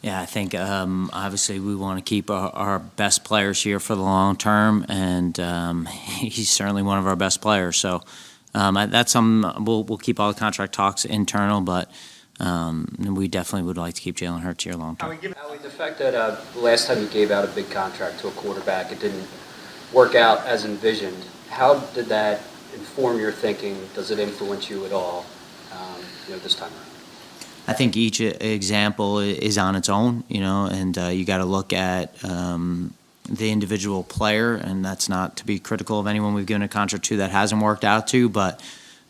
Yeah, I think obviously we want to keep our best players here for the long term, and he's certainly one of our best players. So that's something we'll keep all the contract talks internal, but we definitely would like to keep Jalen Hurts here long term. Howie, the fact that the last time you gave out a big contract to a quarterback, it didn't work out as envisioned. How did that inform your thinking? Does it influence you at all? This time around. I think each example is on its own, and you got to look at the individual player, and that's not to be critical of anyone we've given a contract to that hasn't worked out to, but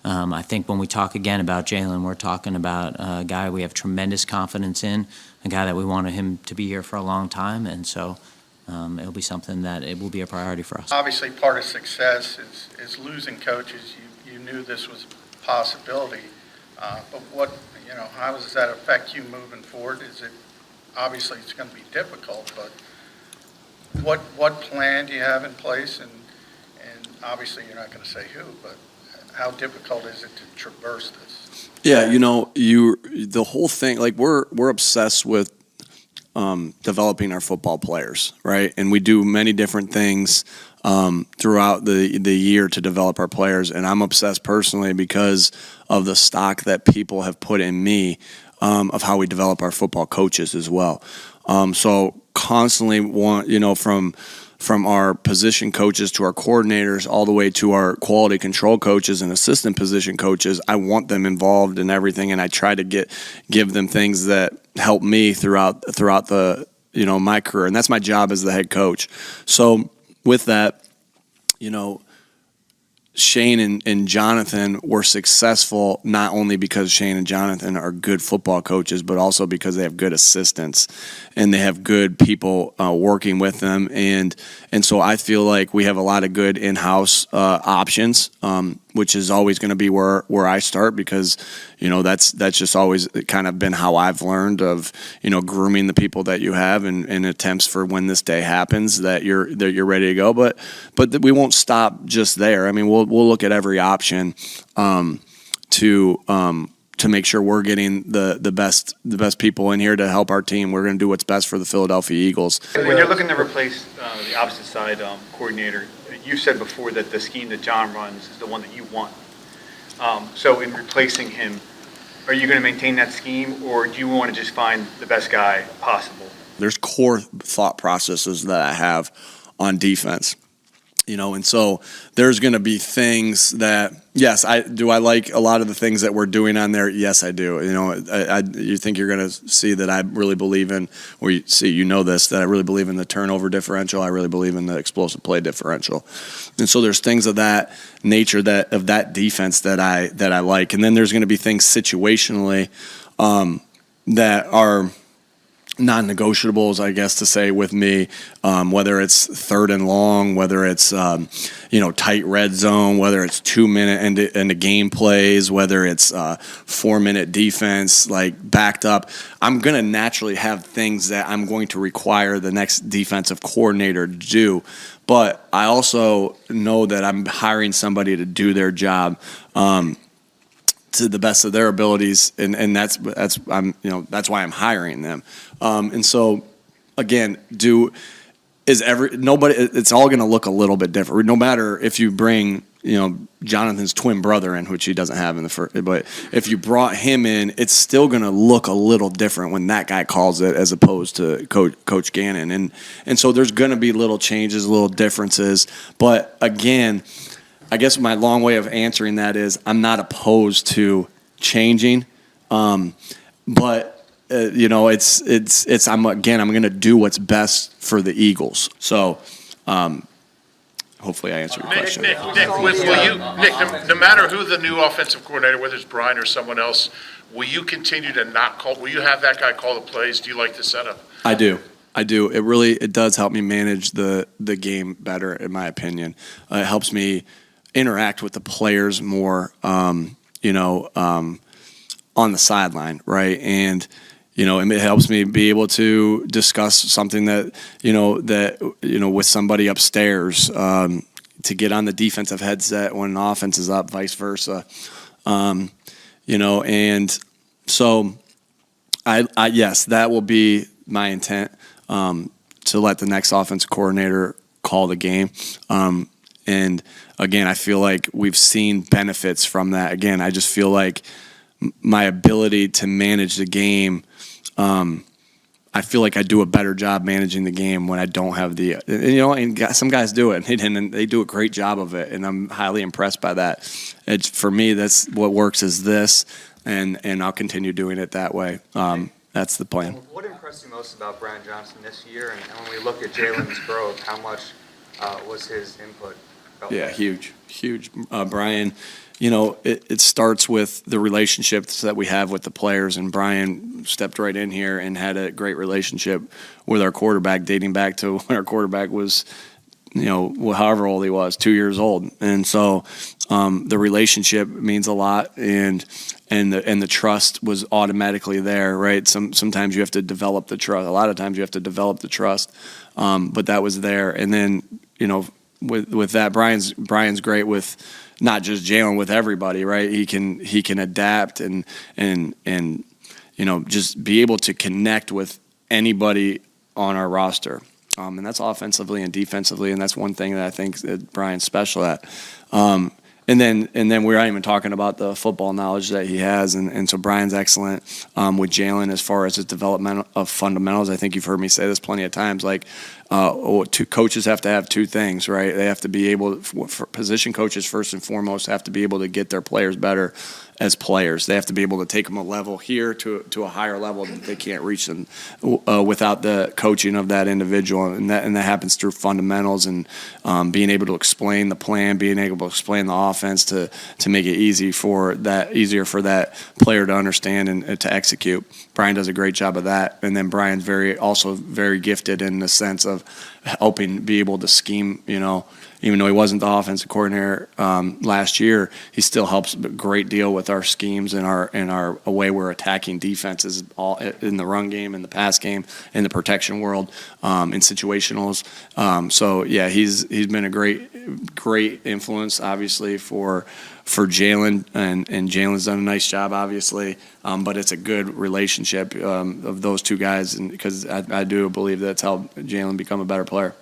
I think when we talk again about Jalen, we're talking about a guy we have tremendous confidence in, a guy that we wanted him to be here for a long time, and so it'll be something that it will be a priority for us. Obviously, part of success is losing coaches. You knew this was a possibility, but how does that affect you moving forward? Obviously it's going to be difficult, but what plan do you have in place? And obviously you're not going to say who, but how difficult is it to traverse this? Yeah, the whole thing, like we're obsessed with developing our football players, right? And we do many different things throughout the year to develop our players. And I'm obsessed personally because of the stock that people have put in me of how we develop our football coaches as well. So constantly from our position coaches to our coordinators all the way to our quality control coaches and assistant position coaches, I want them involved in everything, and I try to give them things that help me throughout the my career, and that's my job as the head coach. So with that, Shane and Jonathan were successful not only because Shane and Jonathan are good football coaches, but also because they have good assistants and they have good people working with them. And so I feel like we have a lot of good in-house options, which is always going to be where I start because, that's just always kind of been how I've learned of, grooming the people that you have and attempts for when this day happens that you're ready to go. But we won't stop just there. I mean, we'll look at every option to make sure we're getting the best people in here to help our team. We're going to do what's best for the Philadelphia Eagles. When you're looking to replace the opposite side coordinator, you said before that the scheme that John runs is the one that you want. So in replacing him, are you going to maintain that scheme, or do you want to just find the best guy possible? There's core thought processes that I have on defense. And so there's going to be things that, yes, I like a lot of the things that we're doing on there. Yes, I do. You think you're going to see that I really believe in, or that I really believe in the turnover differential. I really believe in the explosive play differential. And so there's things of that nature of that defense that I like. And then there's going to be things situationally that are non-negotiables, I guess, to say with me, whether it's third and long, whether it's tight red zone, whether it's 2-minute and the game plays, whether it's 4-minute defense, like backed up. I'm going to naturally have things that I'm going to require the next defensive coordinator to do. But I also know that I'm hiring somebody to do their job to the best of their abilities, and that's why I'm hiring them. And so, again, it's all going to look a little bit different. No matter if you bring Jonathan's twin brother in, which he doesn't have in the first, but if you brought him in, it's still going to look a little different when that guy calls it as opposed to Coach Gannon, and so there's going to be little changes, little differences, but again, I guess my long way of answering that is I'm not opposed to changing, but I'm going to do what's best for the Eagles. So hopefully I answered your question. Nick, no matter who the new offensive coordinator, whether it's Brian or someone else, will you continue to not call? Will you have that guy call the plays? Do you like the setup? I do. It does help me manage the game better, in my opinion. It helps me interact with the players more, on the sideline, right? And it helps me be able to discuss something that with somebody upstairs, to get on the defensive headset when an offense is up, vice versa, and so I yes, that will be my intent to let the next offensive coordinator call the game. And again, I feel like we've seen benefits from that. Again, I just feel like my ability to manage the game, I feel like I do a better job managing the game when I don't have the, and some guys do it, and they do a great job of it, and I'm highly impressed by that. For me, that's what works is this, and I'll continue doing it that way. That's the plan. What impressed you most about Brian Johnson this year? And when we look at Jalen's growth, how much was his input? Yeah, huge. Brian, it starts with the relationships that we have with the players, and Brian stepped right in here and had a great relationship with our quarterback, dating back to when our quarterback was, however old he was, 2 years old. And so the relationship means a lot, and the trust was automatically there, right? Sometimes you have to develop the trust. A lot of times you have to develop the trust, but that was there. And then, with that, Brian's great with not just Jalen, with everybody, right? He can adapt and just be able to connect with anybody on our roster. And that's offensively and defensively, and that's one thing that I think that Brian's special at. And then we're not even talking about the football knowledge that he has, and so Brian's excellent with Jalen as far as his development of fundamentals. I think you've heard me say this plenty of times. Like, two coaches have to have two things, right? They have to be able, for position coaches first and foremost, have to be able to get their players better as players. They have to be able to take them a level here to a higher level that they can't reach them without the coaching of that individual, and that happens through fundamentals and being able to explain the plan, being able to explain the offense to make it easier for that player to understand and to execute. Brian does a great job of that, and then Brian's also very gifted in the sense of helping be able to scheme. Even though he wasn't the offensive coordinator last year, he still helps a great deal with our schemes and our way we're attacking defenses, all in the run game, in the pass game, in the protection world, in situationals. So yeah, he's been a great influence, obviously, for Jalen, and Jalen's done a nice job, obviously. But it's a good relationship of those two guys, and because I do believe that's helped Jalen become a better player.